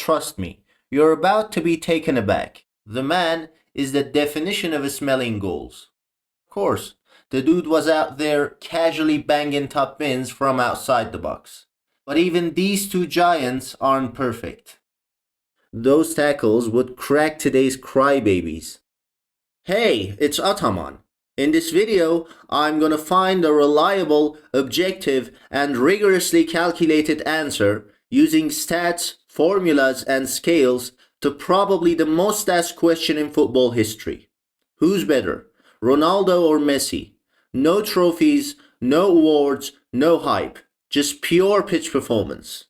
trust me, you're about to be taken aback. The man is the definition of smelling goals. Of course, the dude was out there casually banging top bins from outside the box. But even these two giants aren't perfect. Those tackles would crack today's crybabies. Hey, it's Ataman. In this video, I'm gonna find a reliable, objective, and rigorously calculated answer using stats, formulas, and scales to probably the most asked question in football history. Who's better, Ronaldo or Messi? No trophies, no awards, no hype, just pure pitch performance.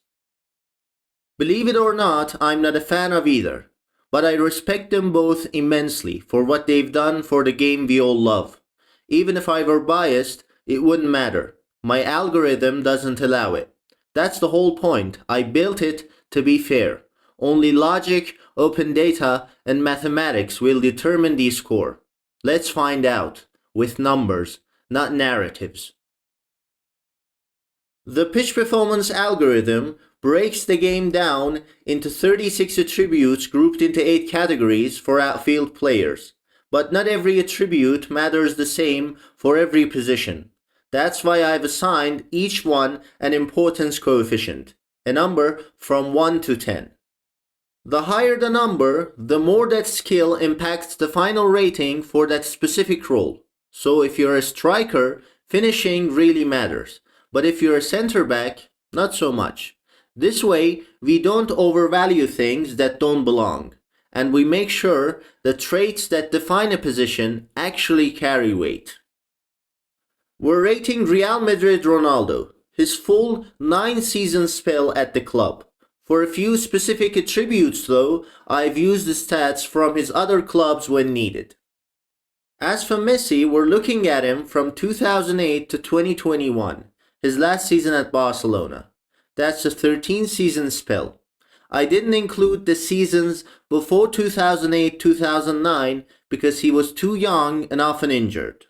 Believe it or not, I'm not a fan of either, but I respect them both immensely for what they've done for the game we all love. Even if I were biased, it wouldn't matter. My algorithm doesn't allow it. That's the whole point. I built it to be fair. Only logic, open data, and mathematics will determine the score. Let's find out, with numbers, not narratives. The pitch performance algorithm breaks the game down into 36 attributes grouped into 8 categories for outfield players. But not every attribute matters the same for every position. That's why I've assigned each one an importance coefficient, a number from 1 to 10. The higher the number, the more that skill impacts the final rating for that specific role. So if you're a striker, finishing really matters. But if you're a center back, not so much. This way, we don't overvalue things that don't belong, and we make sure the traits that define a position actually carry weight. We're rating Real Madrid Ronaldo, his full 9-season spell at the club. For a few specific attributes though, I've used the stats from his other clubs when needed. As for Messi, we're looking at him from 2008 to 2021, his last season at Barcelona. That's a 13-season spell. I didn't include the seasons before 2008-2009 because he was too young and often injured.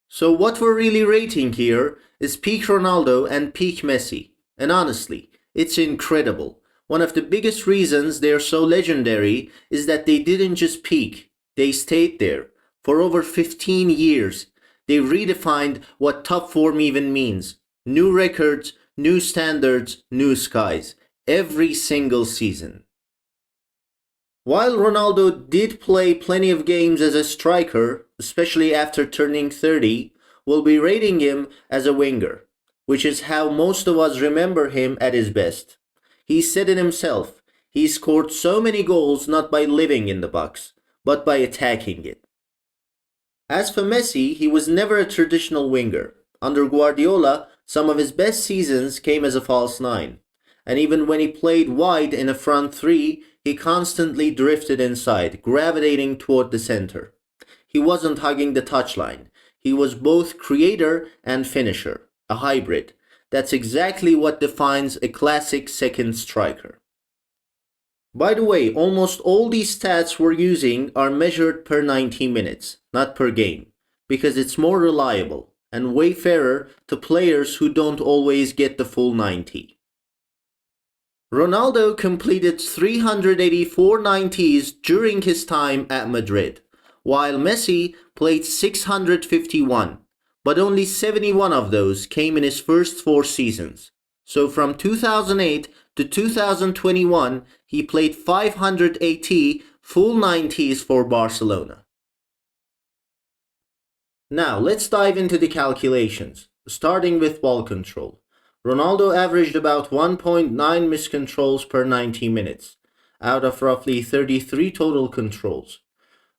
So what we're really rating here is peak Ronaldo and peak Messi. And honestly, it's incredible. One of the biggest reasons they're so legendary is that they didn't just peak, they stayed there. For over 15 years, they redefined what top form even means. New records, new standards, new skies, every single season. While Ronaldo did play plenty of games as a striker, especially after turning 30, we'll be rating him as a winger, which is how most of us remember him at his best. He said it himself, he scored so many goals not by living in the box, but by attacking it. As for Messi, he was never a traditional winger. Under Guardiola, some of his best seasons came as a false nine, and even when he played wide in a front three, he constantly drifted inside, gravitating toward the center. He wasn't hugging the touchline. He was both creator and finisher, a hybrid. That's exactly what defines a classic second striker. By the way, almost all these stats we're using are measured per 90 minutes, not per game, because it's more reliable and way fairer to players who don't always get the full 90. Ronaldo completed 384 90s during his time at Madrid, while Messi played 651, but only 71 of those came in his first 4 seasons. So from 2008 to 2021, he played 580 full 90s for Barcelona. Now, let's dive into the calculations, starting with ball control. Ronaldo averaged about 1.9 miscontrols per 90 minutes, out of roughly 33 total controls.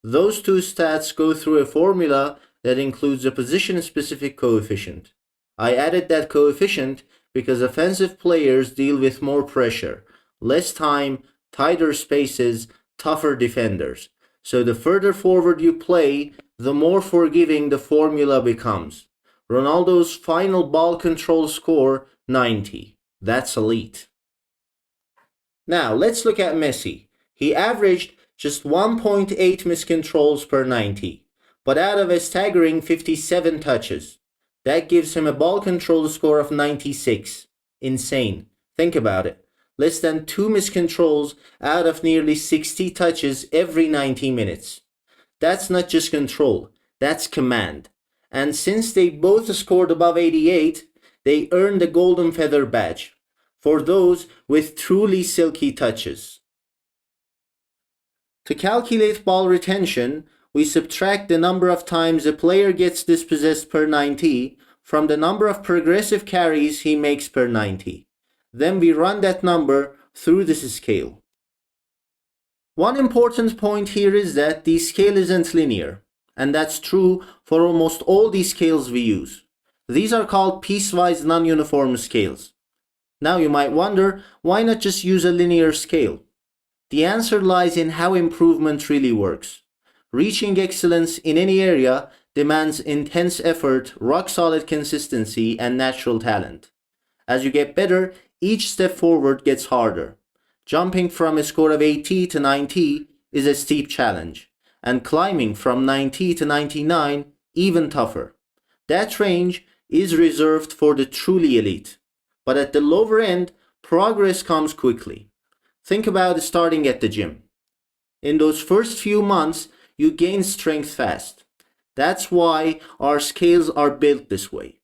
Those two stats go through a formula that includes a position-specific coefficient. I added that coefficient because offensive players deal with more pressure, less time, tighter spaces, tougher defenders. So the further forward you play, the more forgiving the formula becomes. Ronaldo's final ball control score, 90. That's elite. Now, let's look at Messi. He averaged just 1.8 miscontrols per 90, but out of a staggering 57 touches. That gives him a ball control score of 96. Insane. Think about it. less than 2 miscontrols out of nearly 60 touches every 90 minutes. That's not just control, that's command. And since they both scored above 88, they earned the Golden Feather badge for those with truly silky touches. To calculate ball retention, we subtract the number of times a player gets dispossessed per 90 from the number of progressive carries he makes per 90. Then we run that number through this scale. One important point here is that the scale isn't linear, and that's true for almost all the scales we use. These are called piecewise non-uniform scales. Now you might wonder, why not just use a linear scale? The answer lies in how improvement really works. Reaching excellence in any area demands intense effort, rock-solid consistency, and natural talent. As you get better, each step forward gets harder. Jumping from a score of 80 to 90 is a steep challenge, and climbing from 90 to 99 even tougher. That range is reserved for the truly elite, but at the lower end, progress comes quickly. Think about starting at the gym. In those first few months, you gain strength fast. That's why our scales are built this way,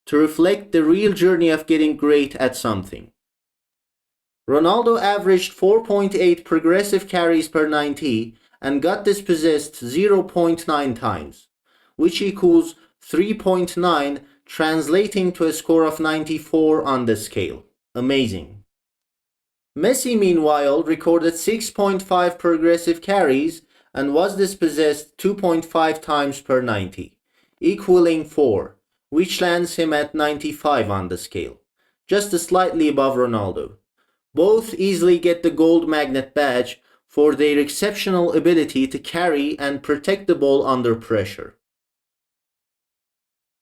to reflect the real journey of getting great at something. Ronaldo averaged 4.8 progressive carries per 90 and got dispossessed 0.9 times, which equals 3.9, translating to a score of 94 on the scale. Amazing. Messi, meanwhile, recorded 6.5 progressive carries and was dispossessed 2.5 times per 90, equaling 4, which lands him at 95 on the scale, just slightly above Ronaldo. Both easily get the gold magnet badge for their exceptional ability to carry and protect the ball under pressure.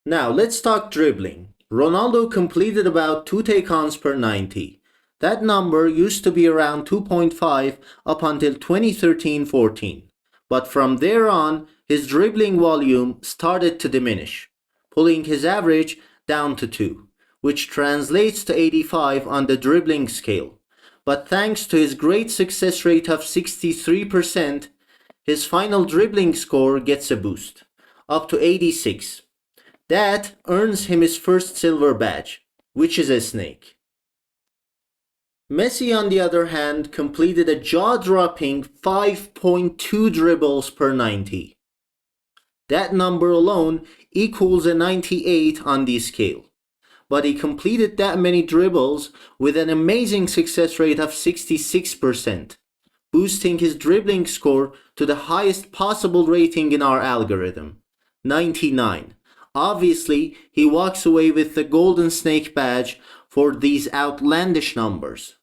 Now let's talk dribbling. Ronaldo completed about 2 take-ons per 90. That number used to be around 2.5 up until 2013-14. But from there on, his dribbling volume started to diminish, pulling his average down to 2, which translates to 85 on the dribbling scale. But thanks to his great success rate of 63%, his final dribbling score gets a boost, up to 86. That earns him his first silver badge, which is a snake. Messi, on the other hand, completed a jaw-dropping 5.2 dribbles per 90. That number alone equals a 98 on the scale. But he completed that many dribbles with an amazing success rate of 66%, boosting his dribbling score to the highest possible rating in our algorithm, 99. Obviously, he walks away with the Golden Snake badge for these outlandish numbers.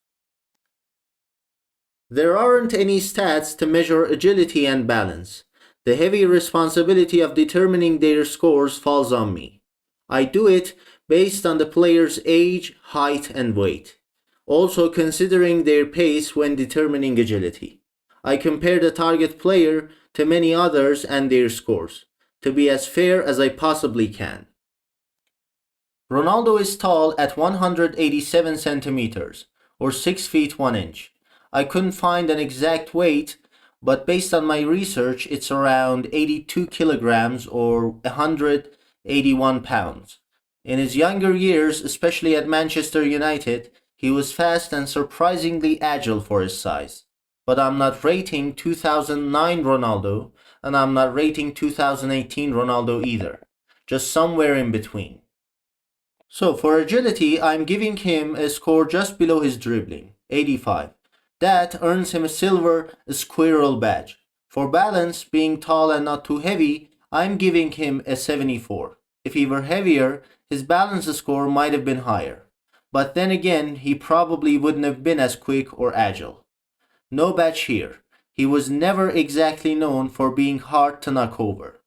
There aren't any stats to measure agility and balance. The heavy responsibility of determining their scores falls on me. I do it based on the player's age, height, and weight, also considering their pace when determining agility. I compare the target player to many others and their scores, to be as fair as I possibly can. Ronaldo is tall at 187 centimeters, or 6 feet 1 inch. I couldn't find an exact weight, but based on my research, it's around 82 kilograms or 181 pounds. In his younger years, especially at Manchester United, he was fast and surprisingly agile for his size. But I'm not rating 2009 Ronaldo, and I'm not rating 2018 Ronaldo either. Just somewhere in between. So for agility, I'm giving him a score just below his dribbling, 85. That earns him a silver squirrel badge. For balance, being tall and not too heavy, I'm giving him a 74. If he were heavier, his balance score might have been higher. But then again, he probably wouldn't have been as quick or agile. No badge here. He was never exactly known for being hard to knock over.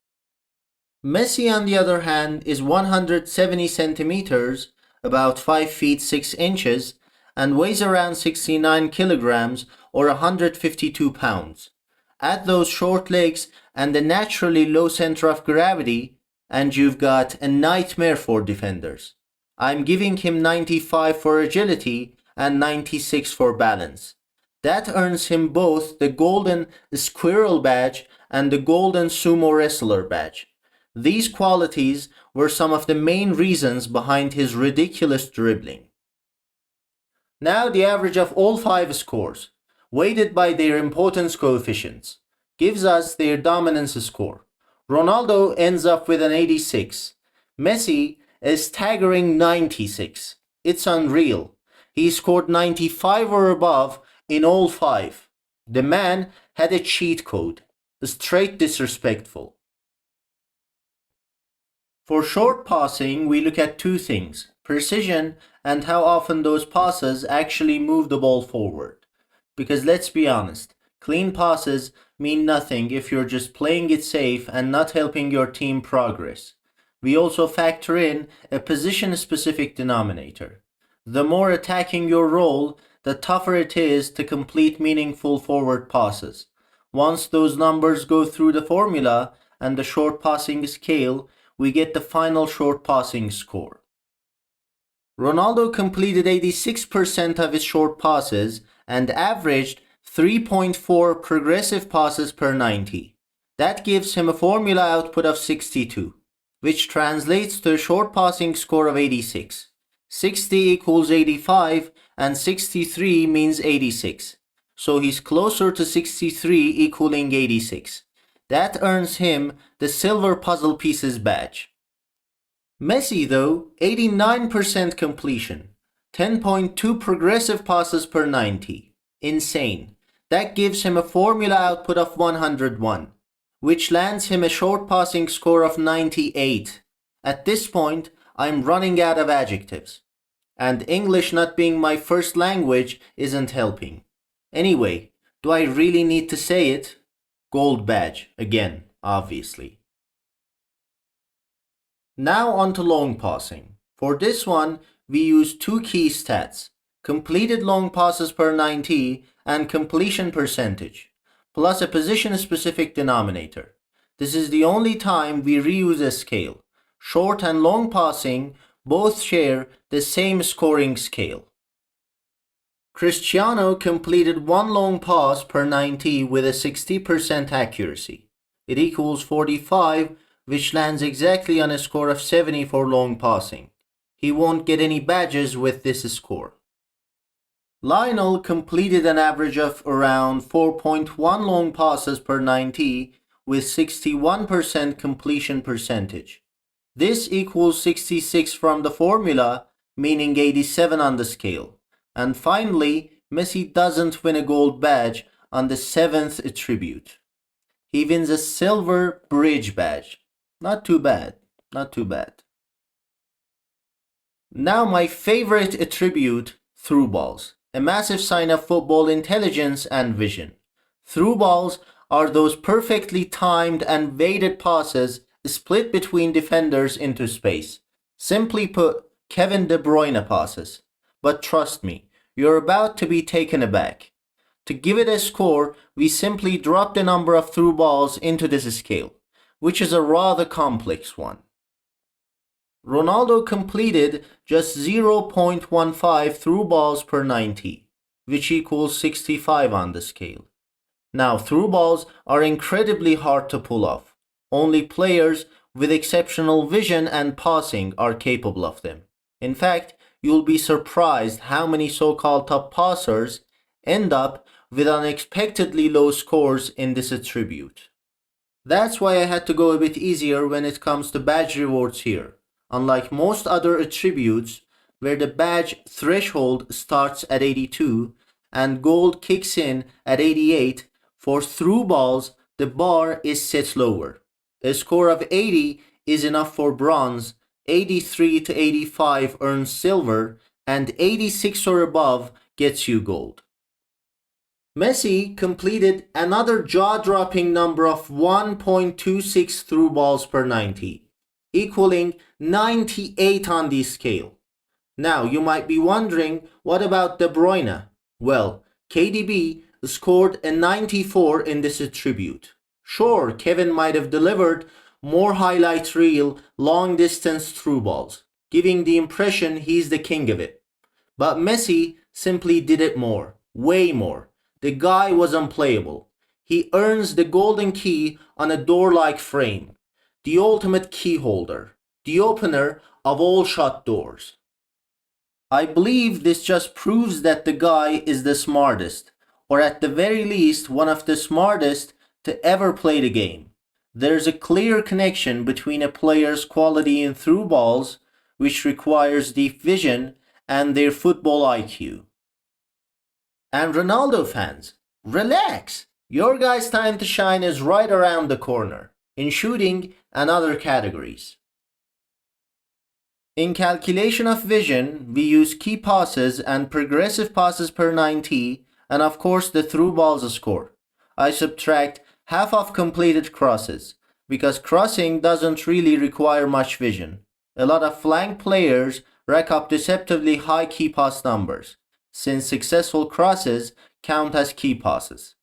Messi, on the other hand, is 170 centimeters, about 5 feet 6 inches, and weighs around 69 kilograms or 152 pounds. Add those short legs and the naturally low center of gravity, and you've got a nightmare for defenders. I'm giving him 95 for agility and 96 for balance. That earns him both the Golden Squirrel badge and the Golden Sumo Wrestler badge. These qualities were some of the main reasons behind his ridiculous dribbling. Now the average of all 5 scores, weighted by their importance coefficients, gives us their dominance score. Ronaldo ends up with an 86. Messi is staggering 96. It's unreal. He scored 95 or above in all 5. The man had a cheat code. Straight disrespectful. For short passing, we look at 2 things: precision and how often those passes actually move the ball forward. Because let's be honest, clean passes mean nothing if you're just playing it safe and not helping your team progress. We also factor in a position-specific denominator. The more attacking your role, the tougher it is to complete meaningful forward passes. Once those numbers go through the formula and the short passing scale, we get the final short passing score. Ronaldo completed 86% of his short passes and averaged 3.4 progressive passes per 90. That gives him a formula output of 62, which translates to a short passing score of 86. 60 equals 85 and 63 means 86. So he's closer to 63 equaling 86. That earns him the Silver Puzzle Pieces badge. Messi though, 89% completion, 10.2 progressive passes per 90. Insane. That gives him a formula output of 101, which lands him a short passing score of 98. At this point, I'm running out of adjectives. And English not being my first language isn't helping. Anyway, do I really need to say it? Gold badge, again, obviously. Now on to long passing. For this one, we use 2 key stats: completed long passes per 90 and completion percentage, plus a position-specific denominator. This is the only time we reuse a scale. Short and long passing both share the same scoring scale. Cristiano completed 1 long pass per 90 with a 60% accuracy. It equals 45, which lands exactly on a score of 70 for long passing. He won't get any badges with this score. Lionel completed an average of around 4.1 long passes per 90 with 61% completion percentage. This equals 66 from the formula, meaning 87 on the scale. And finally, Messi doesn't win a gold badge on the 7th attribute. He wins a silver bridge badge. Not too bad, not too bad. Now my favorite attribute, through balls. A massive sign of football intelligence and vision. Through balls are those perfectly timed and weighted passes split between defenders into space. Simply put, Kevin De Bruyne passes. But trust me, you're about to be taken aback. To give it a score, we simply drop the number of through balls into this scale, which is a rather complex one. Ronaldo completed just 0.15 through balls per 90, which equals 65 on the scale. Now, through balls are incredibly hard to pull off. Only players with exceptional vision and passing are capable of them. In fact, you'll be surprised how many so-called top passers end up with unexpectedly low scores in this attribute. That's why I had to go a bit easier when it comes to badge rewards here. Unlike most other attributes, where the badge threshold starts at 82 and gold kicks in at 88, for through balls, the bar is set lower. A score of 80 is enough for bronze, 83 to 85 earns silver, and 86 or above gets you gold. Messi completed another jaw-dropping number of 1.26 through balls per 90, equaling 98 on the scale. Now you might be wondering, what about De Bruyne? Well, KDB scored a 94 in this attribute. Sure, Kevin might have delivered more highlight reel, long distance through balls, giving the impression he's the king of it. But Messi simply did it more, way more. The guy was unplayable. He earns the golden key on a door-like frame, the ultimate key holder, the opener of all shut doors. I believe this just proves that the guy is the smartest, or at the very least one of the smartest to ever play the game. There's a clear connection between a player's quality in through balls, which requires deep vision, and their football IQ. And Ronaldo fans, relax! Your guy's time to shine is right around the corner, in shooting and other categories. In calculation of vision, we use key passes and progressive passes per 90, and of course the through balls score. I subtract half of completed crosses, because crossing doesn't really require much vision. A lot of flank players rack up deceptively high key pass numbers, since successful crosses count as key passes.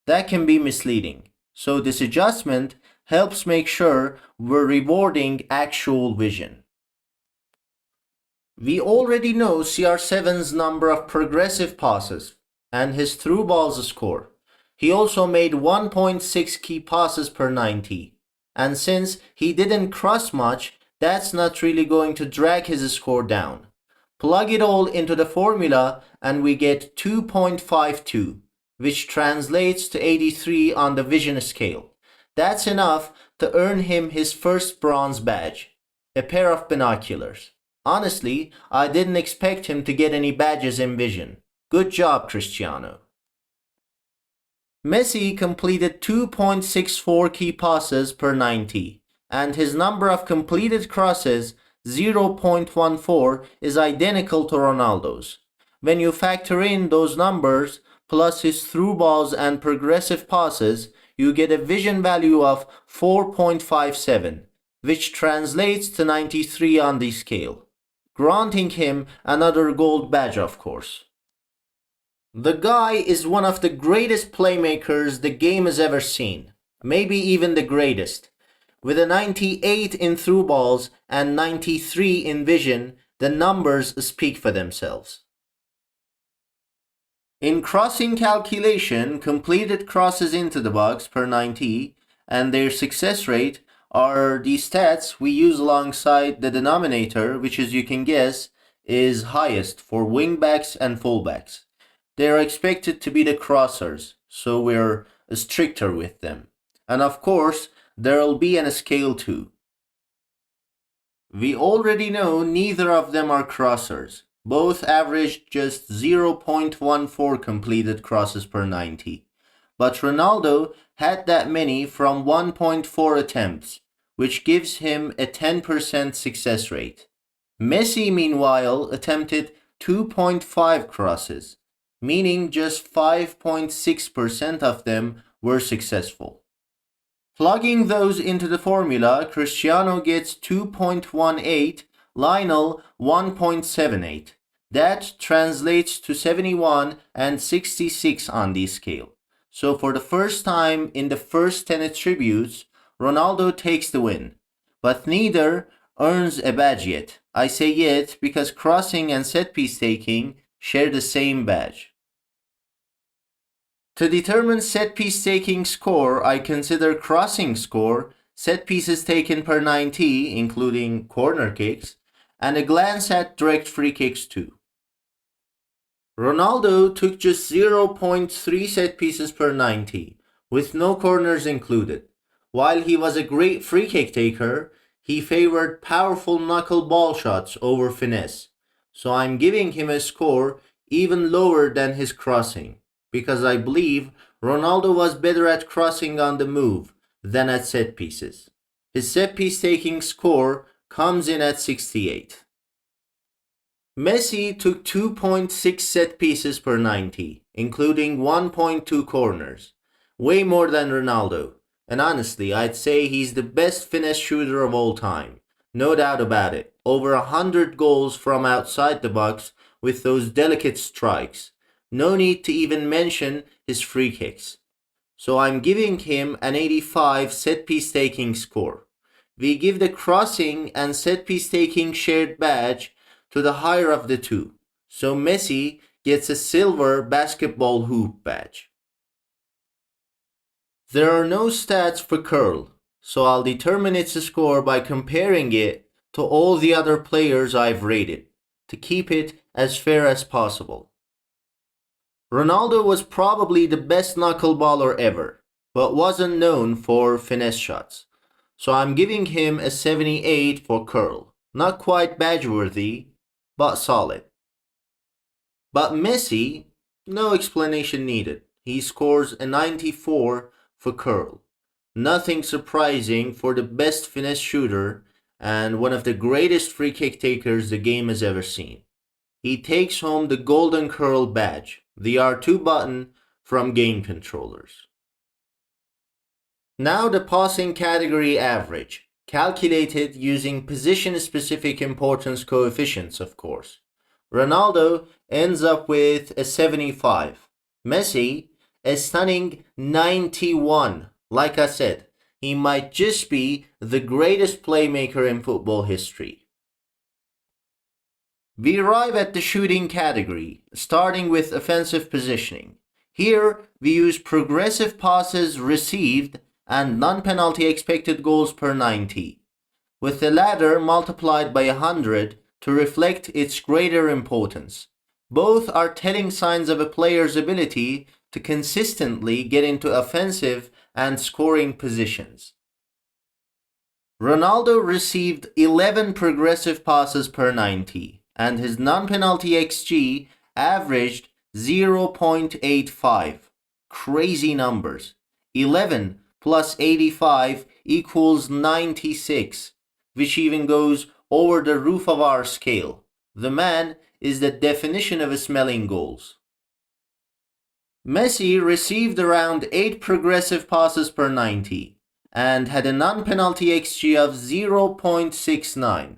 That can be misleading, so this adjustment helps make sure we're rewarding actual vision. We already know CR7's number of progressive passes and his through balls score. He also made 1.6 key passes per 90, and since he didn't cross much, that's not really going to drag his score down. Plug it all into the formula and we get 2.52, which translates to 83 on the vision scale. That's enough to earn him his first bronze badge, a pair of binoculars. Honestly, I didn't expect him to get any badges in vision. Good job, Cristiano. Messi completed 2.64 key passes per 90, and his number of completed crosses, 0.14, is identical to Ronaldo's. When you factor in those numbers, plus his through balls and progressive passes, you get a vision value of 4.57, which translates to 93 on the scale, granting him another gold badge, of course. The guy is one of the greatest playmakers the game has ever seen, maybe even the greatest. With a 98 in through balls and 93 in vision, the numbers speak for themselves. In crossing calculation, completed crosses into the box per 90 and their success rate are the stats we use alongside the denominator, which, as you can guess, is highest for wingbacks and fullbacks. They are expected to be the crossers, so we're stricter with them. And of course, there'll be a scale too. We already know neither of them are crossers. Both averaged just 0.14 completed crosses per 90. But Ronaldo had that many from 1.4 attempts, which gives him a 10% success rate. Messi, meanwhile, attempted 2.5 crosses, meaning just 5.6% of them were successful. Plugging those into the formula, Cristiano gets 2.18, Lionel 1.78. That translates to 71 and 66 on the scale. So for the first time in the first 10 attributes, Ronaldo takes the win. But neither earns a badge yet. I say yet because crossing and set-piece taking share the same badge. To determine set-piece taking score, I consider crossing score, set pieces taken per 90, including corner kicks, and a glance at direct free kicks too. Ronaldo took just 0.3 set pieces per 90, with no corners included. While he was a great free kick taker, he favored powerful knuckle ball shots over finesse, so I'm giving him a score even lower than his crossing, because I believe Ronaldo was better at crossing on the move than at set pieces. His set piece taking score comes in at 68. Messi took 2.6 set pieces per 90, including 1.2 corners, way more than Ronaldo, and honestly I'd say he's the best finesse shooter of all time, no doubt about it. Over 100 goals from outside the box with those delicate strikes. No need to even mention his free kicks. So I'm giving him an 85 set-piece taking score. We give the crossing and set-piece taking shared badge to the higher of the two. So Messi gets a silver basketball hoop badge. There are no stats for curl, so I'll determine its score by comparing it to all the other players I've rated, to keep it as fair as possible. Ronaldo was probably the best knuckleballer ever, but wasn't known for finesse shots, so I'm giving him a 78 for curl. Not quite badge-worthy, but solid. But Messi, no explanation needed. He scores a 94 for curl. Nothing surprising for the best finesse shooter and one of the greatest free kick takers the game has ever seen. He takes home the golden curl badge, the R2 button from game controllers. Now the passing category average, calculated using position-specific importance coefficients, of course. Ronaldo ends up with a 75. Messi, a stunning 91. Like I said, he might just be the greatest playmaker in football history. We arrive at the shooting category, starting with offensive positioning. Here, we use progressive passes received and non-penalty expected goals per 90, with the latter multiplied by 100 to reflect its greater importance. Both are telling signs of a player's ability to consistently get into offensive and scoring positions. Ronaldo received 11 progressive passes per 90, and his non-penalty XG averaged 0.85. Crazy numbers. 11 plus 85 equals 96, which even goes over the roof of our scale. The man is the definition of smelling goals. Messi received around 8 progressive passes per 90 and had a non-penalty XG of 0.69.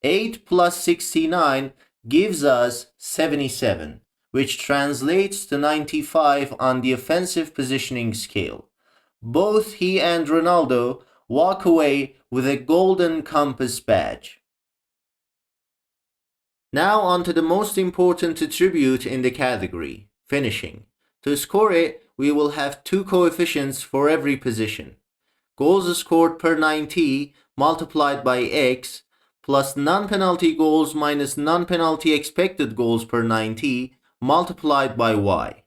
8 plus 69 gives us 77, which translates to 95 on the offensive positioning scale. Both he and Ronaldo walk away with a golden compass badge. Now on to the most important attribute in the category, finishing. To score it, we will have 2 coefficients for every position. Goals scored per 90 multiplied by X plus non-penalty goals minus non-penalty expected goals per 90 multiplied by Y.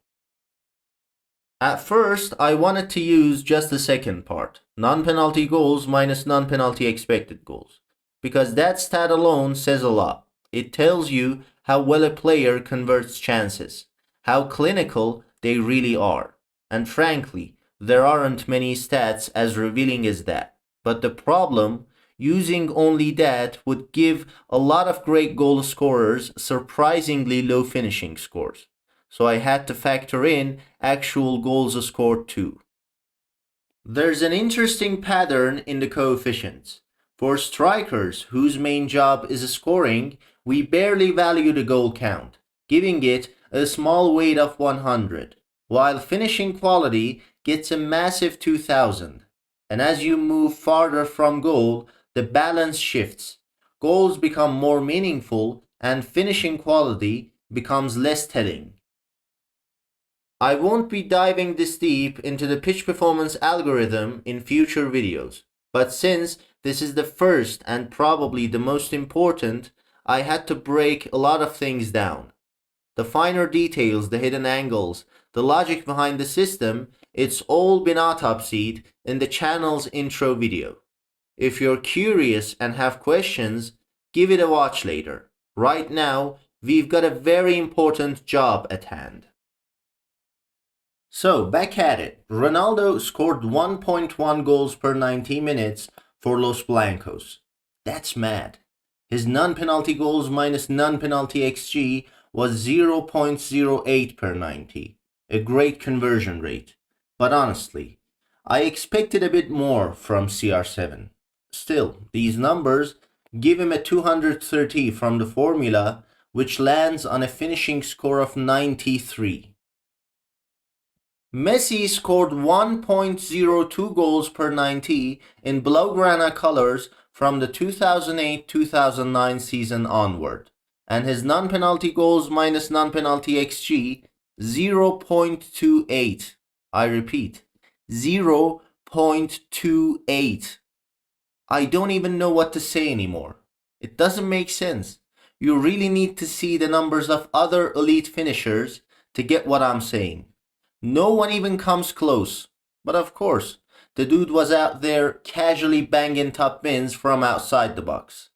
At first, I wanted to use just the second part, non-penalty goals minus non-penalty expected goals, because that stat alone says a lot. It tells you how well a player converts chances, how clinical they really are. And frankly, there aren't many stats as revealing as that. But the problem, using only that would give a lot of great goal scorers surprisingly low finishing scores. So I had to factor in actual goals scored too. There's an interesting pattern in the coefficients. For strikers whose main job is scoring, we barely value the goal count, giving it a small weight of 100, while finishing quality gets a massive 2000. And as you move farther from goal, the balance shifts. Goals become more meaningful and finishing quality becomes less telling. I won't be diving this deep into the pitch performance algorithm in future videos, but since this is the first and probably the most important, I had to break a lot of things down. The finer details, the hidden angles, the logic behind the system, it's all been autopsied in the channel's intro video. If you're curious and have questions, give it a watch later. Right now, we've got a very important job at hand. So, back at it. Ronaldo scored 1.1 goals per 90 minutes for Los Blancos. That's mad. His non-penalty goals minus non-penalty XG was 0.08 per 90. A great conversion rate. But honestly, I expected a bit more from CR7. Still, these numbers give him a 230 from the formula, which lands on a finishing score of 93. Messi scored 1.02 goals per 90 in Blaugrana colors from the 2008-2009 season onward. and his non-penalty goals minus non-penalty XG 0.28. I repeat, 0.28. I don't even know what to say anymore. It doesn't make sense. You really need to see the numbers of other elite finishers to get what I'm saying. No one even comes close. But of course, the dude was out there casually banging top bins from outside the box.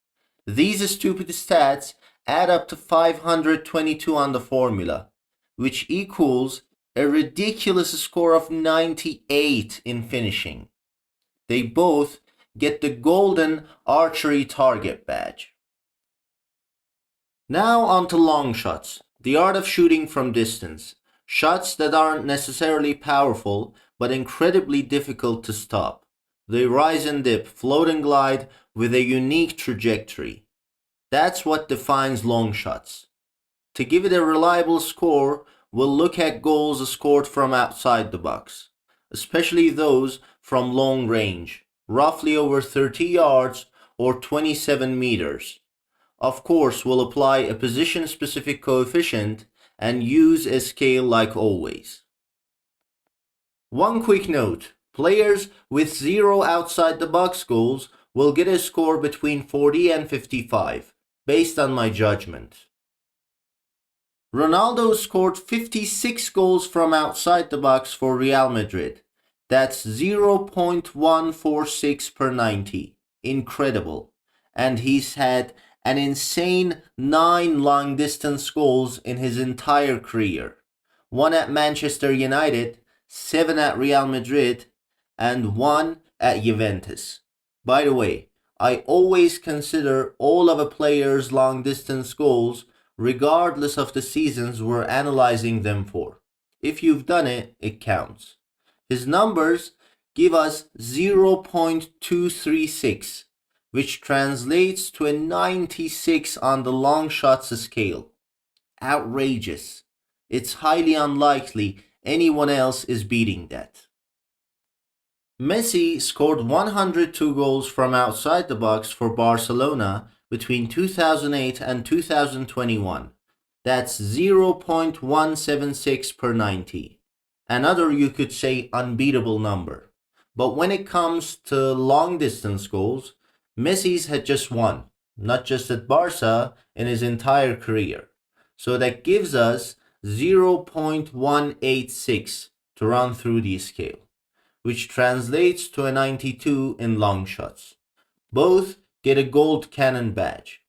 These stupid stats add up to 522 on the formula, which equals a ridiculous score of 98 in finishing. They both get the golden archery target badge. Now on to long shots, the art of shooting from distance. Shots that aren't necessarily powerful, but incredibly difficult to stop. They rise and dip, float and glide with a unique trajectory. That's what defines long shots. To give it a reliable score, we'll look at goals scored from outside the box, especially those from long range, roughly over 30 yards or 27 meters. Of course, we'll apply a position-specific coefficient and use a scale like always. One quick note, players with 0 outside the box goals will get a score between 40 and 55, based on my judgment. Ronaldo scored 56 goals from outside the box for Real Madrid. That's 0.146 per 90. Incredible. And he's had an insane 9 long-distance goals in his entire career. 1 at Manchester United, 7 at Real Madrid, and 1 at Juventus. By the way, I always consider all of a player's long-distance goals regardless of the seasons we're analyzing them for. If you've done it, it counts. His numbers give us 0.236, which translates to a 96 on the long shots scale. Outrageous. It's highly unlikely anyone else is beating that. Messi scored 102 goals from outside the box for Barcelona between 2008 and 2021. That's 0.176 per 90. Another, you could say, unbeatable number. But when it comes to long distance goals, Messi's had just 1, not just at Barca, in his entire career. So that gives us 0.186 to run through the scale, which translates to a 92 in long shots. Both get a gold cannon badge.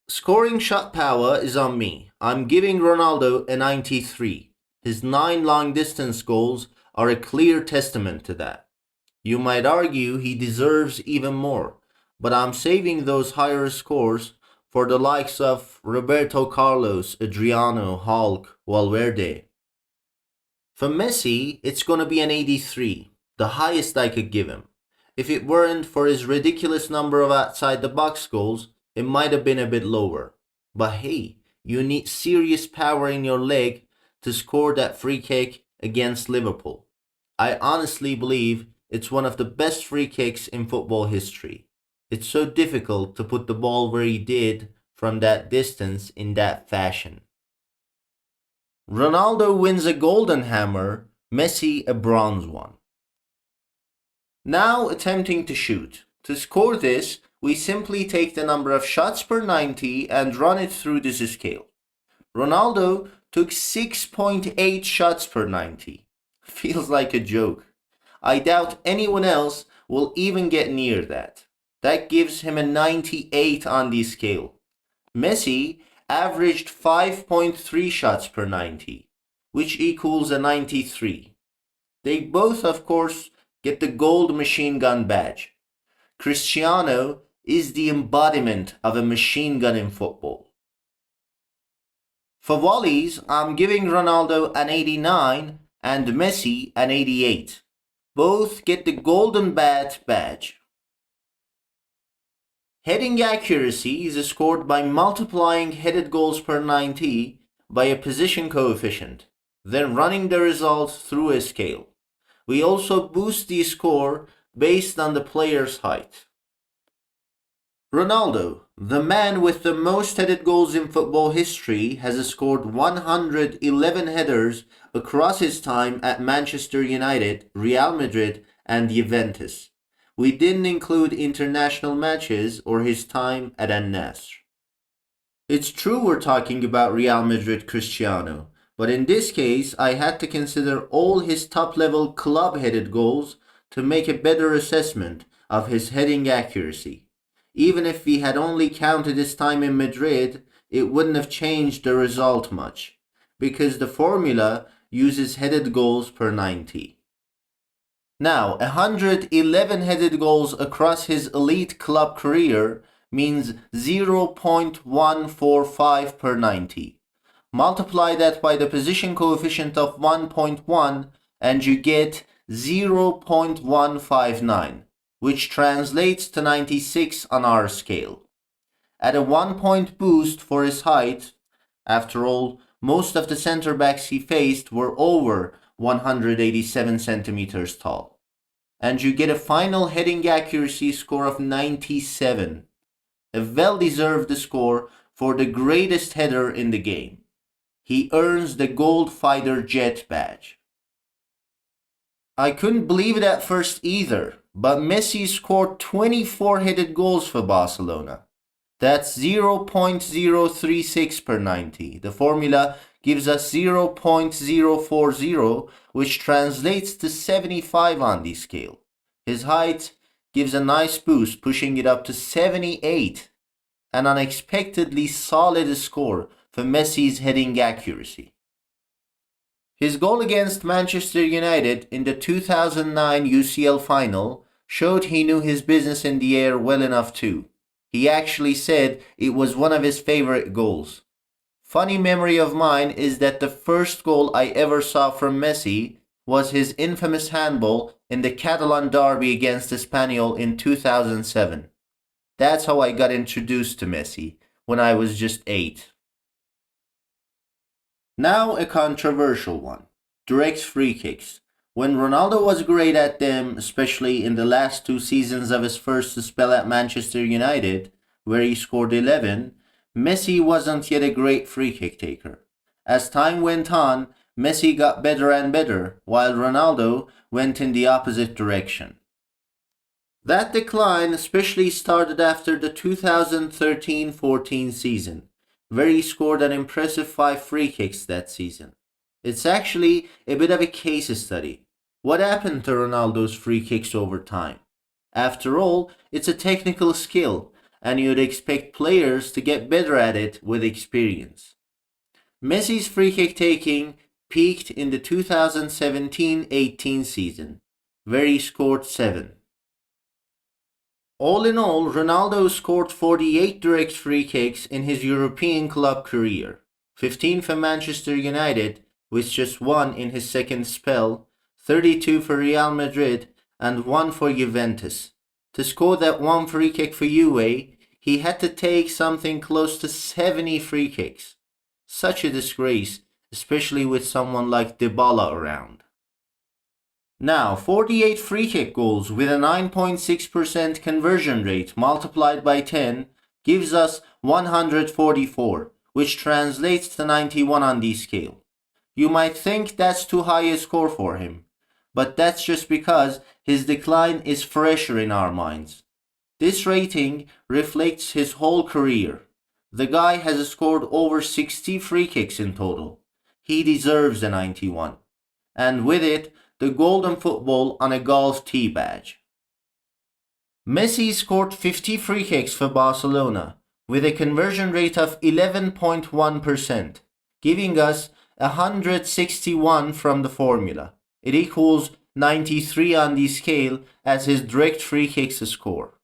Scoring shot power is on me. I'm giving Ronaldo a 93. His 9 long distance goals are a clear testament to that. You might argue he deserves even more, but I'm saving those higher scores for the likes of Roberto Carlos, Adriano, Hulk, Valverde. For Messi, it's gonna be an 83, the highest I could give him. If it weren't for his ridiculous number of outside the box goals, it might have been a bit lower. But hey, you need serious power in your leg to score that free kick against Liverpool. I honestly believe it's one of the best free kicks in football history. It's so difficult to put the ball where he did from that distance in that fashion. Ronaldo wins a golden hammer, Messi a bronze one. Now attempting to shoot. To score this, we simply take the number of shots per 90 and run it through this scale. Ronaldo took 6.8 shots per 90. Feels like a joke. I doubt anyone else will even get near that. That gives him a 98 on the scale. Messi averaged 5.3 shots per 90, which equals a 93. They both, of course, get the gold machine gun badge. Cristiano is the embodiment of a machine gun in football. For volleys, I'm giving Ronaldo an 89 and Messi an 88. Both get the golden bat badge. Heading accuracy is scored by multiplying headed goals per 90 by a position coefficient, then running the results through a scale. We also boost the score based on the player's height. Ronaldo, the man with the most headed goals in football history, has scored 111 headers across his time at Manchester United, Real Madrid, and Juventus. We didn't include international matches or his time at Al-Nassr. It's true we're talking about Real Madrid Cristiano, but in this case I had to consider all his top-level club-headed goals to make a better assessment of his heading accuracy. Even if we had only counted his time in Madrid, it wouldn't have changed the result much, because the formula uses headed goals per 90. Now, 111 headed goals across his elite club career means 0.145 per 90. Multiply that by the position coefficient of 1.1 and you get 0.159, which translates to 96 on our scale. At a 1-point boost for his height, after all, most of the center backs he faced were over 187 centimeters tall. And you get a final heading accuracy score of 97, a well-deserved score for the greatest header in the game. He earns the Gold Fighter Jet badge. I couldn't believe it at first either, but Messi scored 24 headed goals for Barcelona. That's 0.036 per 90. The formula gives us 0.040, which translates to 75 on the scale. His height gives a nice boost, pushing it up to 78, an unexpectedly solid score for Messi's heading accuracy. His goal against Manchester United in the 2009 UCL final showed he knew his business in the air well enough too. He actually said it was one of his favorite goals. Funny memory of mine is that the first goal I ever saw from Messi was his infamous handball in the Catalan derby against Espanyol in 2007. That's how I got introduced to Messi, when I was just 8. Now a controversial one. Direct free kicks. When Ronaldo was great at them, especially in the last 2 seasons of his first spell at Manchester United, where he scored 11, Messi wasn't yet a great free kick taker. As time went on, Messi got better and better, while Ronaldo went in the opposite direction. That decline especially started after the 2013-14 season, where he scored an impressive 5 free kicks that season. It's actually a bit of a case study. What happened to Ronaldo's free kicks over time? After all, it's a technical skill, and you'd expect players to get better at it with experience. Messi's free kick taking peaked in the 2017-18 season, where he scored 7. All in all, Ronaldo scored 48 direct free kicks in his European club career, 15 for Manchester United, with just 1 in his second spell, 32 for Real Madrid, and 1 for Juventus. To score that 1 free kick for Juve, he had to take something close to 70 free kicks. Such a disgrace, especially with someone like Dybala around. Now, 48 free kick goals with a 9.6% conversion rate multiplied by 10 gives us 144, which translates to 91 on the scale. You might think that's too high a score for him, but that's just because his decline is fresher in our minds. This rating reflects his whole career. The guy has scored over 60 free kicks in total. He deserves a 91. And with it, the golden football on a golf tee badge. Messi scored 50 free kicks for Barcelona with a conversion rate of 11.1%, giving us 161 from the formula. It equals 93 on the scale as his direct free kicks score.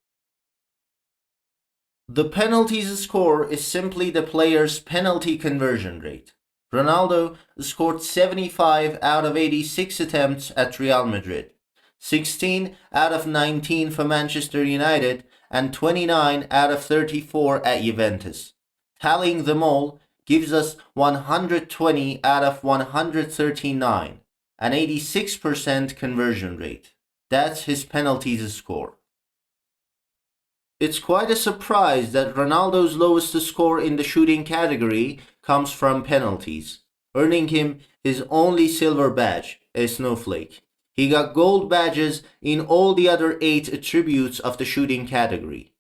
The penalties score is simply the player's penalty conversion rate. Ronaldo scored 75 out of 86 attempts at Real Madrid, 16 out of 19 for Manchester United, and 29 out of 34 at Juventus. Tallying them all gives us 120 out of 139, an 86% conversion rate. That's his penalties score. It's quite a surprise that Ronaldo's lowest score in the shooting category comes from penalties, earning him his only silver badge, a snowflake. He got gold badges in all the other 8 attributes of the shooting category.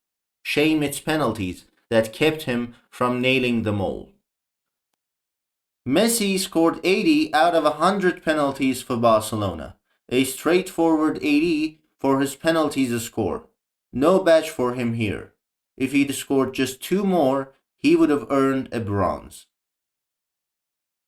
Shame it's penalties that kept him from nailing them all. Messi scored 80 out of 100 penalties for Barcelona, a straightforward 80 for his penalties score. No badge for him here. If he'd scored just 2 more, he would have earned a bronze.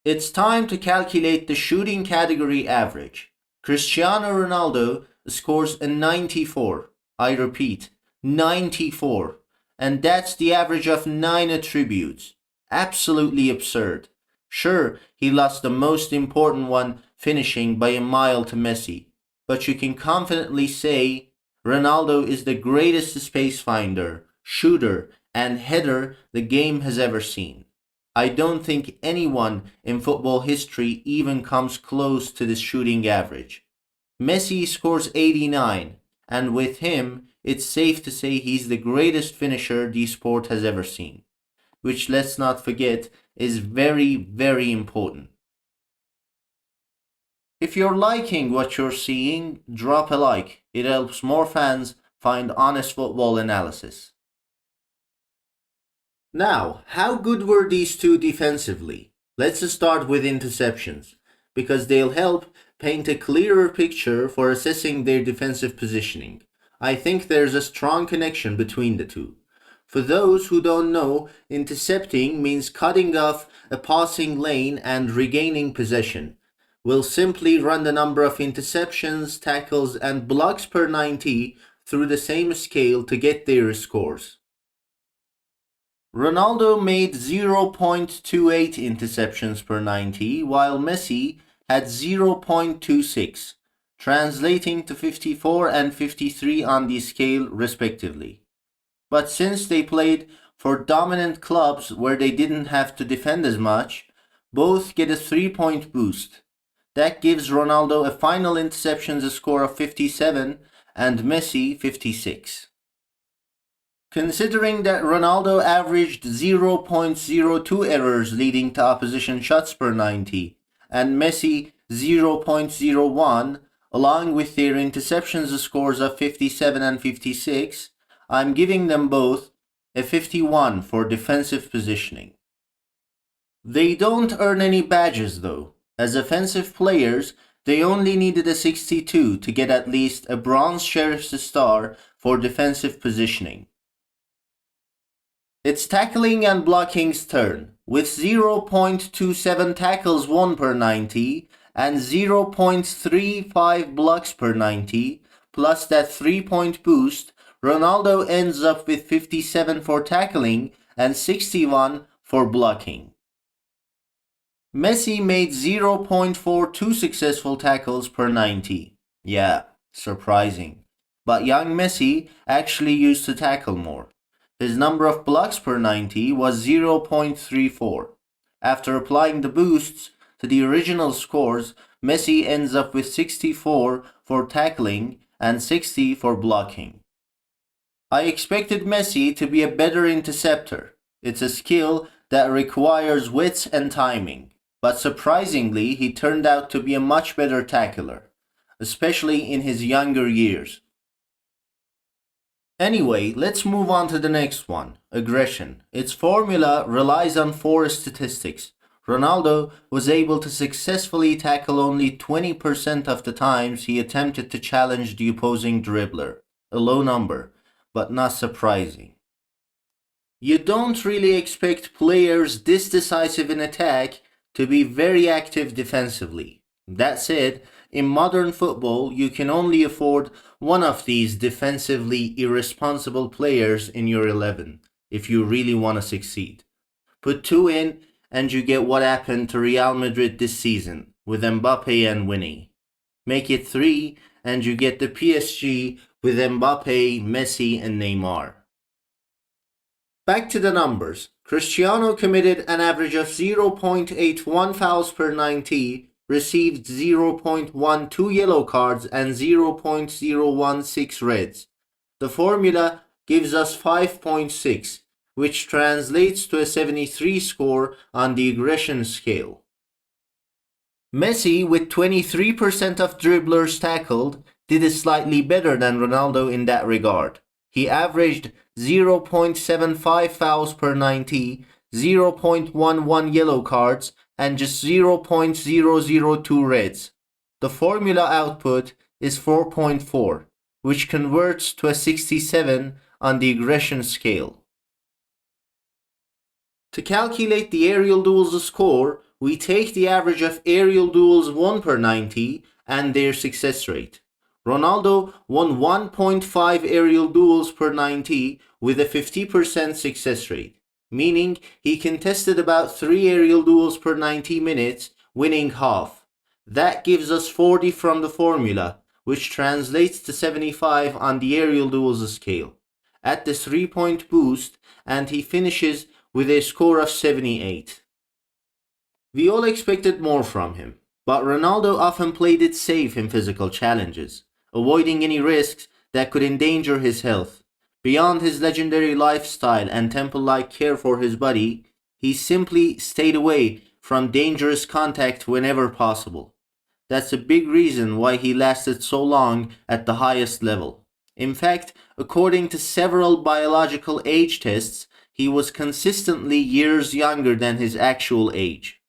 It's time to calculate the shooting category average. Cristiano Ronaldo scores a 94. I repeat, 94. And that's the average of 9 attributes. Absolutely absurd. Sure, he lost the most important one, finishing by a mile to Messi. But you can confidently say Ronaldo is the greatest space finder, shooter, and header the game has ever seen. I don't think anyone in football history even comes close to this shooting average. Messi scores 89, and with him, it's safe to say he's the greatest finisher the sport has ever seen, which, let's not forget, is very, very important. If you're liking what you're seeing, drop a like. It helps more fans find honest football analysis. Now, how good were these two defensively? Let's start with interceptions, because they'll help paint a clearer picture for assessing their defensive positioning. I think there's a strong connection between the two. For those who don't know, intercepting means cutting off a passing lane and regaining possession. We'll simply run the number of interceptions, tackles, and blocks per 90 through the same scale to get their scores. Ronaldo made 0.28 interceptions per 90, while Messi had 0.26, translating to 54 and 53 on the scale respectively. But since they played for dominant clubs where they didn't have to defend as much, both get a 3-point boost. That gives Ronaldo a final interceptions score of 57 and Messi 56. Considering that Ronaldo averaged 0.02 errors leading to opposition shots per 90 and Messi 0.01, along with their interceptions scores of 57 and 56, I'm giving them both a 51 for defensive positioning. They don't earn any badges though. As offensive players, they only needed a 62 to get at least a bronze sheriff's star for defensive positioning. It's tackling and blocking's turn, with 0.27 tackles won per 90 and 0.35 blocks per 90, plus that 3-point boost. Ronaldo ends up with 57 for tackling and 61 for blocking. Messi made 0.42 successful tackles per 90. Yeah, surprising. But young Messi actually used to tackle more. His number of blocks per 90 was 0.34. After applying the boosts to the original scores, Messi ends up with 64 for tackling and 60 for blocking. I expected Messi to be a better interceptor. It's a skill that requires wits and timing. But surprisingly, he turned out to be a much better tackler, especially in his younger years. Anyway, let's move on to the next one, aggression. Its formula relies on 4 statistics. Ronaldo was able to successfully tackle only 20% of the times he attempted to challenge the opposing dribbler, a low number, but not surprising. You don't really expect players this decisive in attack to be very active defensively. That said, in modern football, you can only afford one of these defensively irresponsible players in your 11 if you really want to succeed. Put 2 in and you get what happened to Real Madrid this season with Mbappe and Winnie. Make it 3 and you get the PSG with Mbappe, Messi and Neymar. Back to the numbers. Cristiano committed an average of 0.81 fouls per 90, received 0.12 yellow cards and 0.016 reds. The formula gives us 5.6, which translates to a 73 score on the aggression scale. Messi, with 23% of dribblers tackled, did it slightly better than Ronaldo in that regard. He averaged 0.75 fouls per 90, 0.11 yellow cards, and just 0.002 reds. The formula output is 4.4, which converts to a 67 on the aggression scale. To calculate the aerial duels score, we take the average of aerial duels won per 90 and their success rate. Ronaldo won 1.5 aerial duels per 90 with a 50% success rate, meaning he contested about 3 aerial duels per 90 minutes, winning half. That gives us 40 from the formula, which translates to 75 on the aerial duels scale. Add the 3-point boost and he finishes with a score of 78. We all expected more from him, but Ronaldo often played it safe in physical challenges, avoiding any risks that could endanger his health. Beyond his legendary lifestyle and temple-like care for his body, he simply stayed away from dangerous contact whenever possible. That's a big reason why he lasted so long at the highest level. In fact, according to several biological age tests, he was consistently years younger than his actual age.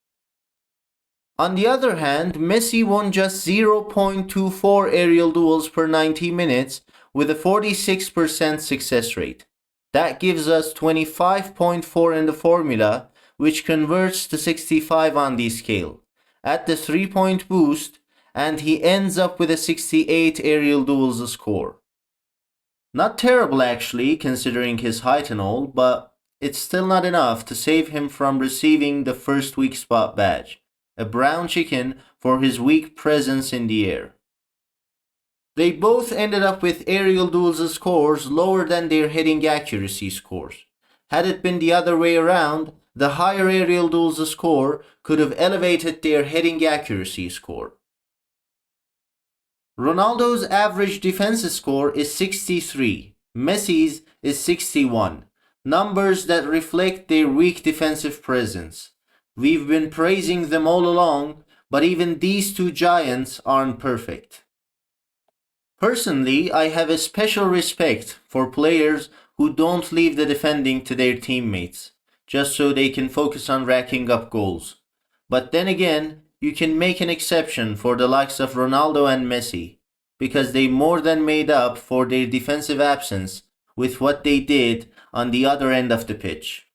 On the other hand, Messi won just 0.24 aerial duels per 90 minutes with a 46% success rate. That gives us 25.4 in the formula, which converts to 65 on the scale. Add the 3-point boost, and he ends up with a 68 aerial duels score. Not terrible actually, considering his height and all, but it's still not enough to save him from receiving the first weak spot badge, a brown chicken for his weak presence in the air. They both ended up with aerial duels scores lower than their heading accuracy scores. Had it been the other way around, the higher aerial duels score could have elevated their heading accuracy score. Ronaldo's average defense score is 63, Messi's is 61, numbers that reflect their weak defensive presence. We've been praising them all along, but even these two giants aren't perfect. Personally, I have a special respect for players who don't leave the defending to their teammates, just so they can focus on racking up goals. But then again, you can make an exception for the likes of Ronaldo and Messi, because they more than made up for their defensive absence with what they did on the other end of the pitch.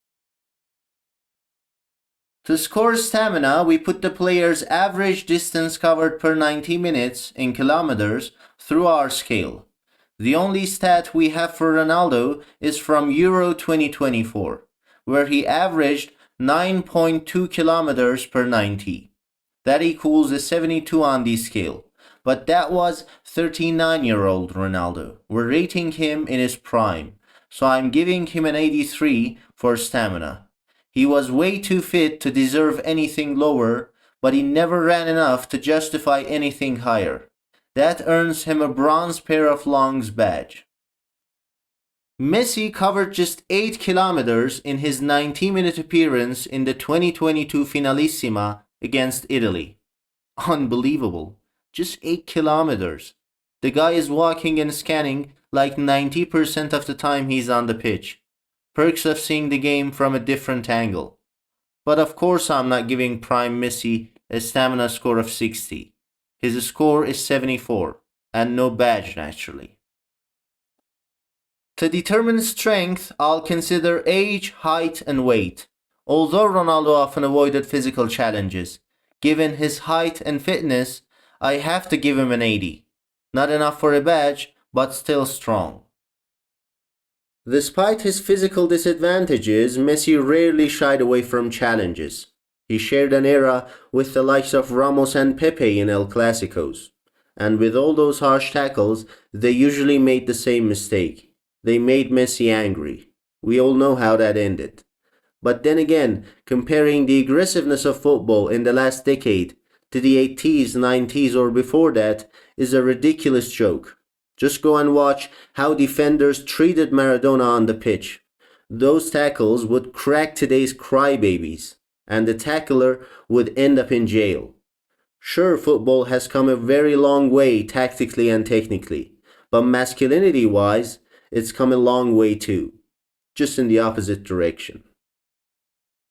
To score stamina, we put the player's average distance covered per 90 minutes in kilometers through our scale. The only stat we have for Ronaldo is from Euro 2024, where he averaged 9.2 kilometers per 90. That equals a 72 on the scale. But that was 39-year-old Ronaldo. We're rating him in his prime, so I'm giving him an 83 for stamina. He was way too fit to deserve anything lower, but he never ran enough to justify anything higher. That earns him a bronze pair of lungs badge. Messi covered just 8 kilometers in his 90-minute appearance in the 2022 Finalissima against Italy. Unbelievable. Just 8 kilometers. The guy is walking and scanning like 90% of the time he's on the pitch. Perks of seeing the game from a different angle. But of course I'm not giving prime Messi a stamina score of 60. His score is 74, and no badge naturally. To determine strength, I'll consider age, height, and weight. Although Ronaldo often avoided physical challenges, given his height and fitness, I have to give him an 80. Not enough for a badge, but still strong. Despite his physical disadvantages, Messi rarely shied away from challenges. He shared an era with the likes of Ramos and Pepe in El Clásicos. And with all those harsh tackles, they usually made the same mistake. They made Messi angry. We all know how that ended. But then again, comparing the aggressiveness of football in the last decade to the 80s, 90s or before that is a ridiculous joke. Just go and watch how defenders treated Maradona on the pitch. Those tackles would crack today's crybabies, and the tackler would end up in jail. Sure, football has come a very long way tactically and technically, but masculinity-wise, it's come a long way too, just in the opposite direction.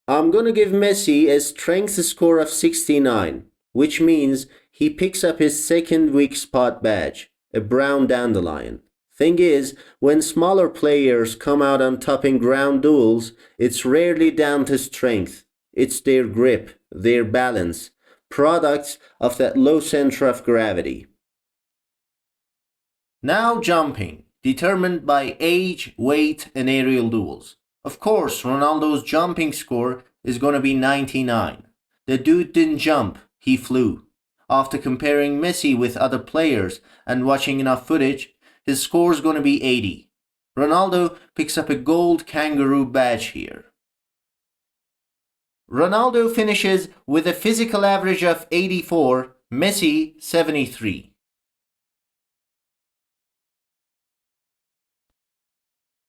I'm gonna give Messi a strength score of 69, which means he picks up his second weak spot badge, a brown dandelion. Thing is, when smaller players come out on top in ground duels, it's rarely down to strength. It's their grip, their balance, products of that low center of gravity. Now jumping, determined by age, weight, and aerial duels. Of course, Ronaldo's jumping score is going to be 99. The dude didn't jump, he flew. After comparing Messi with other players and watching enough footage, his score is going to be 80. Ronaldo picks up a gold kangaroo badge here. Ronaldo finishes with a physical average of 84, Messi 73.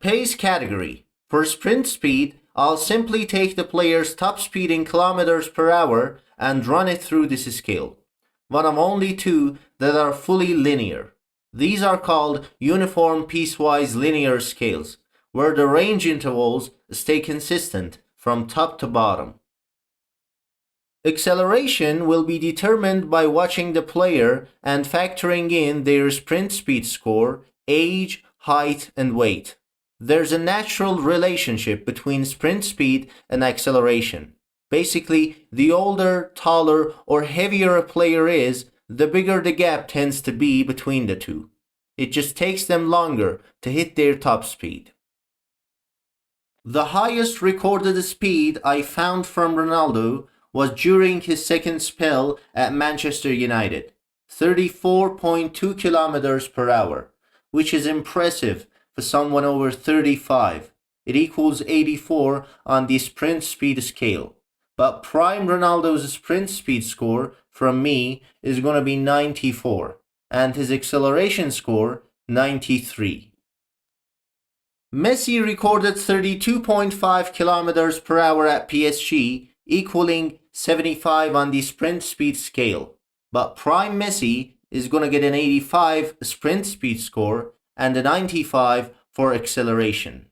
Pace category. For sprint speed, I'll simply take the player's top speed in kilometers per hour and run it through this scale. One of only two that are fully linear. These are called uniform piecewise linear scales, where the range intervals stay consistent from top to bottom. Acceleration will be determined by watching the player and factoring in their sprint speed score, age, height, and weight. There's a natural relationship between sprint speed and acceleration. Basically, the older, taller, or heavier a player is, the bigger the gap tends to be between the two. It just takes them longer to hit their top speed. The highest recorded speed I found from Ronaldo was during his second spell at Manchester United, 34.2 kilometers per hour, which is impressive for someone over 35. It equals 84 on the sprint speed scale. But prime Ronaldo's sprint speed score from me is going to be 94, and his acceleration score 93. Messi recorded 32.5 kilometers per hour at PSG, equaling 75 on the sprint speed scale. But prime Messi is going to get an 85 sprint speed score and a 95 for acceleration.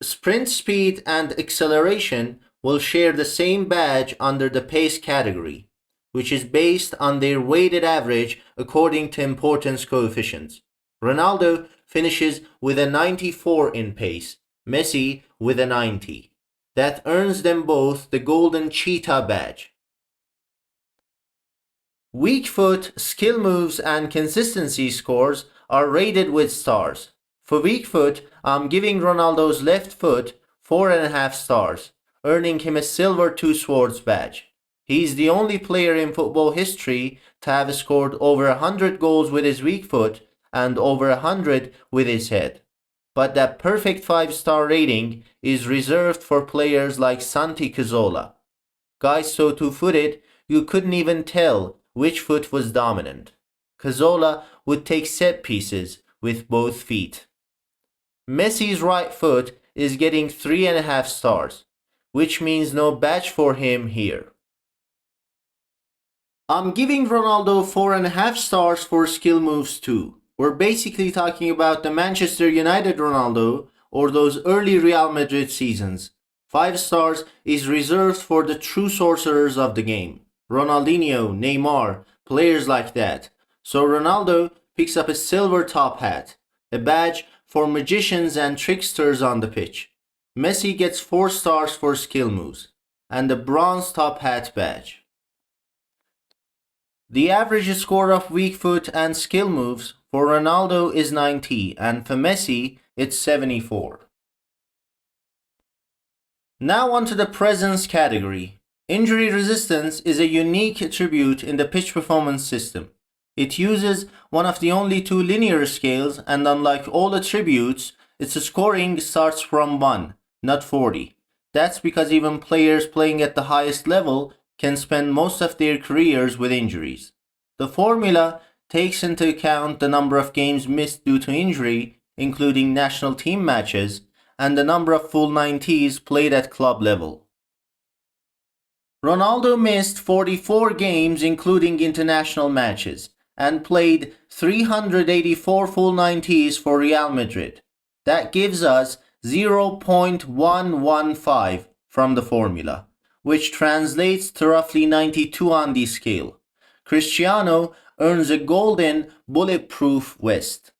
Sprint speed and acceleration will share the same badge under the pace category, which is based on their weighted average according to importance coefficients. Ronaldo finishes with a 94 in pace, Messi with a 90. That earns them both the golden cheetah badge. Weak foot, skill moves, and consistency scores are rated with stars. For weak foot, I'm giving Ronaldo's left foot 4.5 stars, earning him a silver two swords badge. He's the only player in football history to have scored over 100 goals with his weak foot and over 100 with his head. But that perfect 5-star rating is reserved for players like Santi Cazorla. Guys so two-footed, you couldn't even tell which foot was dominant. Cazorla would take set pieces with both feet. Messi's right foot is getting 3.5 stars, which means no badge for him here. I'm giving Ronaldo 4.5 stars for skill moves too. We're basically talking about the Manchester United Ronaldo or those early Real Madrid seasons. 5 stars is reserved for the true sorcerers of the game. Ronaldinho, Neymar, players like that. So Ronaldo picks up a silver top hat, a badge for magicians and tricksters on the pitch. Messi gets 4 stars for skill moves, and a bronze top hat badge. The average score of weak foot and skill moves for Ronaldo is 90, and for Messi it's 74. Now onto the presence category. Injury resistance is a unique attribute in the pitch performance system. It uses one of the only 2 linear scales, and unlike all attributes, its scoring starts from 1, not 40. That's because even players playing at the highest level can spend most of their careers with injuries. The formula takes into account the number of games missed due to injury, including national team matches, and the number of full 90s played at club level. Ronaldo missed 44 games including international matches and played 384 full 90s for Real Madrid. That gives us 0.115 from the formula, which translates to roughly 92 on the scale. Cristiano earns a golden bulletproof vest.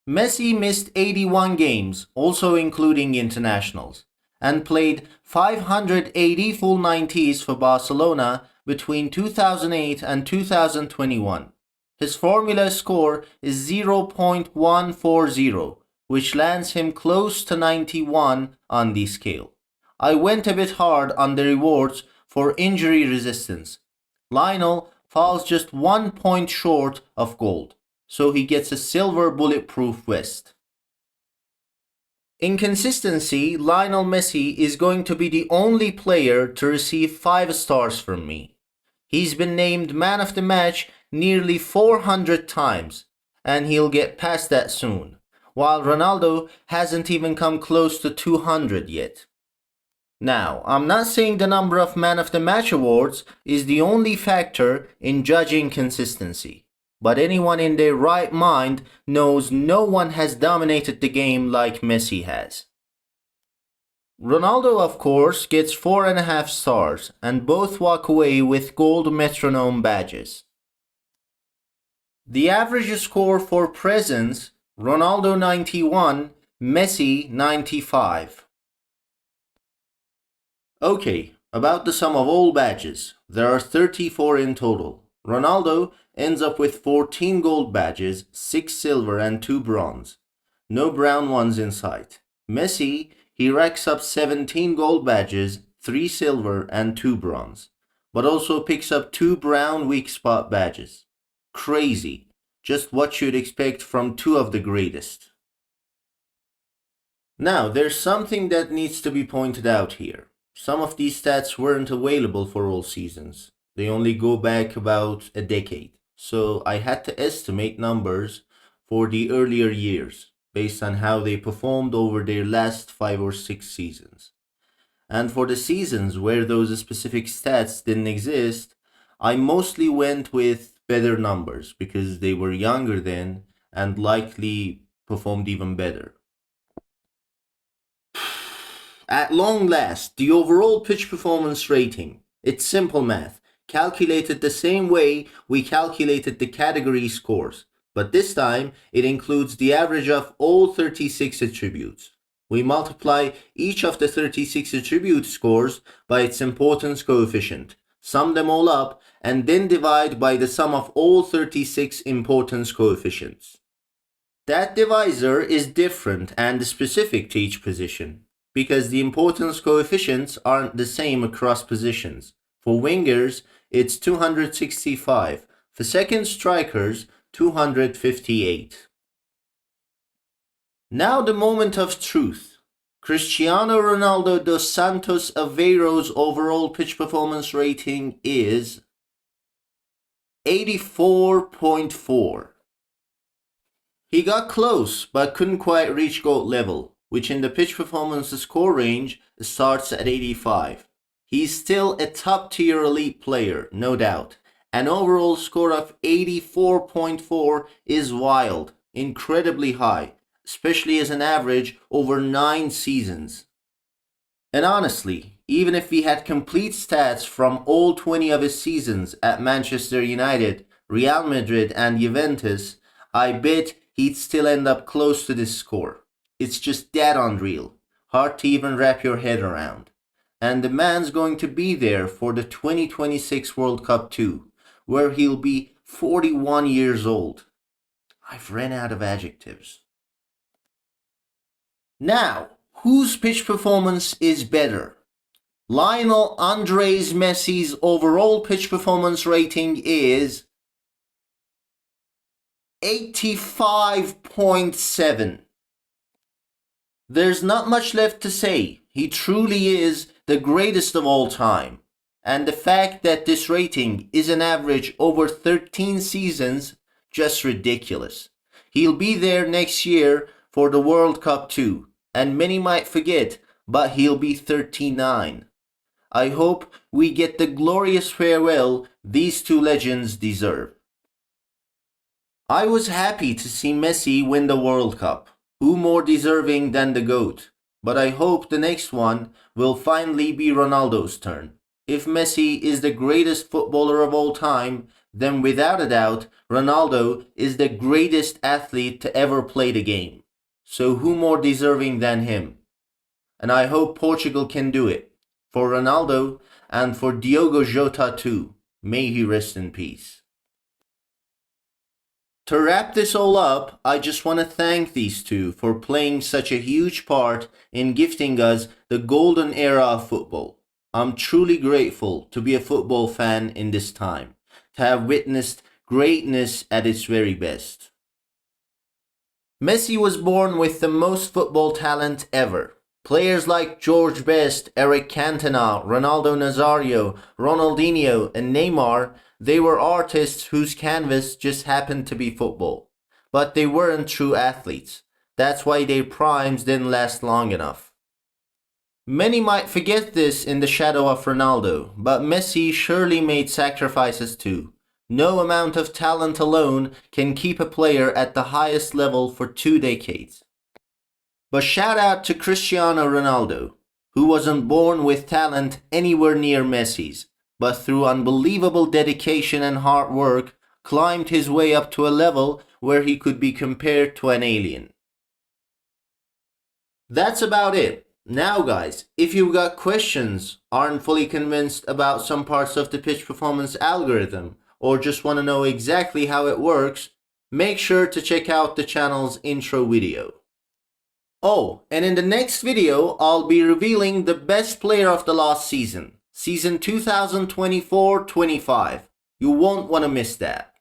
Messi missed 81 games, also including internationals, and played 580 full 90s for Barcelona between 2008 and 2021. His formula score is 0.140, which lands him close to 91 on the scale. I went a bit hard on the rewards for injury resistance. Lionel falls just 1 point short of gold, so he gets a silver bulletproof vest. In consistency, Lionel Messi is going to be the only player to receive 5 stars from me. He's been named man of the match nearly 400 times, and he'll get past that soon, while Ronaldo hasn't even come close to 200 yet. Now, I'm not saying the number of man of the match awards is the only factor in judging consistency, but anyone in their right mind knows no one has dominated the game like Messi has. Ronaldo, of course, gets 4.5 stars, and both walk away with gold metronome badges. The average score for presence, Ronaldo 91, Messi 95. Okay, about the sum of all badges, there are 34 in total. Ronaldo ends up with 14 gold badges, 6 silver and 2 bronze. No brown ones in sight. Messi, he racks up 17 gold badges, 3 silver and 2 bronze, but also picks up 2 brown weak spot badges. Crazy. Just what you'd expect from 2 of the greatest. Now, there's something that needs to be pointed out here. Some of these stats weren't available for all seasons. They only go back about a decade. So I had to estimate numbers for the earlier years based on how they performed over their last 5 or 6 seasons. And for the seasons where those specific stats didn't exist, I mostly went with better numbers because they were younger then and likely performed even better. At long last, the overall pitch performance rating, it's simple math, calculated the same way we calculated the category scores, but this time it includes the average of all 36 attributes. We multiply each of the 36 attribute scores by its importance coefficient, sum them all up, and then divide by the sum of all 36 importance coefficients. That divisor is different and specific to each position, because the importance coefficients aren't the same across positions. For wingers, it's 265. For second strikers, 258. Now the moment of truth. Cristiano Ronaldo dos Santos Aveiro's overall pitch performance rating is 84.4. He got close, but couldn't quite reach GOAT level, which in the pitch performance score range starts at 85. He's still a top-tier elite player, no doubt. An overall score of 84.4 is wild, incredibly high, especially as an average over 9 seasons. And honestly, even if he had complete stats from all 20 of his seasons at Manchester United, Real Madrid and Juventus, I bet he'd still end up close to this score. It's just that unreal, hard to even wrap your head around. And the man's going to be there for the 2026 World Cup too, where he'll be 41 years old. I've ran out of adjectives. Now, whose pitch performance is better? Lionel Andres Messi's overall pitch performance rating is 85.7. There's not much left to say. He truly is the greatest of all time. And the fact that this rating is an average over 13 seasons, just ridiculous. He'll be there next year for the World Cup too, and many might forget, but he'll be 39. I hope we get the glorious farewell these two legends deserve. I was happy to see Messi win the World Cup. Who more deserving than the GOAT? But I hope the next one will finally be Ronaldo's turn. If Messi is the greatest footballer of all time, then without a doubt, Ronaldo is the greatest athlete to ever play the game. So who more deserving than him? And I hope Portugal can do it. For Ronaldo and for Diogo Jota too. May he rest in peace. To wrap this all up, I just want to thank these two for playing such a huge part in gifting us the golden era of football. I'm truly grateful to be a football fan in this time, to have witnessed greatness at its very best. Messi was born with the most football talent ever. Players like George Best, Eric Cantona, Ronaldo Nazario, Ronaldinho, and Neymar, they were artists whose canvas just happened to be football. But they weren't true athletes. That's why their primes didn't last long enough. Many might forget this in the shadow of Ronaldo, but Messi surely made sacrifices too. No amount of talent alone can keep a player at the highest level for 2 decades. But shout out to Cristiano Ronaldo, who wasn't born with talent anywhere near Messi's, but through unbelievable dedication and hard work, climbed his way up to a level where he could be compared to an alien. That's about it. Now guys, if you've got questions, aren't fully convinced about some parts of the pitch performance algorithm, or just want to know exactly how it works, make sure to check out the channel's intro video. Oh, and in the next video, I'll be revealing the best player of the last season, season 2024-25. You won't want to miss that.